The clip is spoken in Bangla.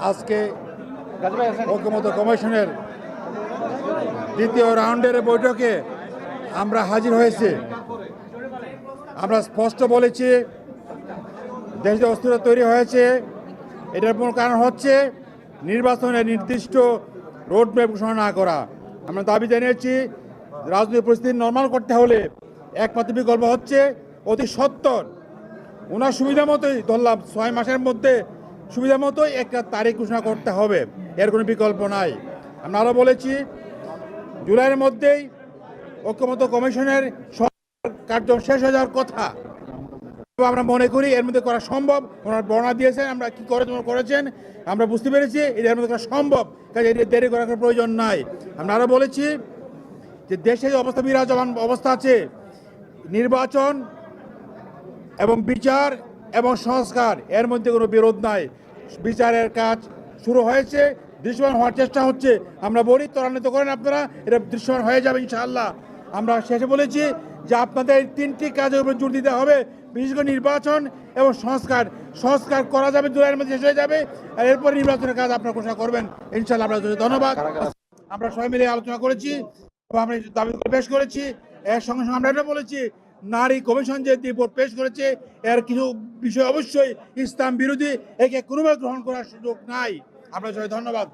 আজকে ঐক্যমত্য কমিশনের দ্বিতীয় রাউন্ডের বৈঠকে আমরা হাজির হয়েছি। আমরা স্পষ্ট বলেছি, দেশে অস্থিরতা তৈরি হয়েছে। এটার মূল কারণ হচ্ছে নির্বাচনের নির্দিষ্ট রোডম্যাপ ঘোষণা না করা। আমরা দাবি জানিয়েছি, রাজনৈতিক পরিস্থিতি নর্মাল করতে হলে একমাত্র বিকল্প হচ্ছে অতি সত্বর ওনার সুবিধা মতোই, ধরলাম 6 মাসের মধ্যে সুবিধা মতোই একটা তারিখ ঘোষণা করতে হবে, এর কোনো বিকল্প নাই। আমরা আরও বলেছি, জুলাইয়ের মধ্যেই ঐক্যমত্য কমিশনের কার্য শেষ হয়ে যাওয়ার কথা। আমরা মনে করি এর মধ্যে করা সম্ভব। ওনার বর্ণনা দিয়েছেন আমরা কি করেছেন, আমরা বুঝতে পেরেছি এর মধ্যে করা সম্ভব, কাজে দেরি করার প্রয়োজন নাই। আমরা আরও বলেছি যে দেশে যে অবস্থা বিরাজমান অবস্থা আছে, নির্বাচন এবং বিচার এবং সংস্কার এর মধ্যে কোনো বিরোধ নাই। বিচারের কাজ শুরু হয়েছে, দৃশ্যমান হওয়ার চেষ্টা হচ্ছে। আমরা বলি ত্বরান্বিত করেন আপনারা, এটা দৃশ্যমান হয়ে যাবে ইনশাআল্লাহ। আমরা শেষে বলেছি যে আপনাদের এই 3টি কাজের উপর জোর দিতে হবে, বিশেষ করে নির্বাচন এবং সংস্কার করা যাবে, জুলাইয়ের মধ্যে শেষ হয়ে যাবে, আর এরপর নির্বাচনের কাজ আপনারা ঘোষণা করবেন ইনশাআল্লাহ। আপনাদের ধন্যবাদ। আমরা সবাই মিলে আলোচনা করেছি, আমরা দাবি পেশ করেছি। এর সঙ্গে সঙ্গে আমরা এটা বলেছি, নারী কমিশন যে রিপোর্ট পেশ করেছে এর কিছু বিষয় অবশ্যই ইসলাম বিরোধী, একে কোনোভাবে গ্রহণ করার সুযোগ নাই। আপনার সবাই ধন্যবাদ।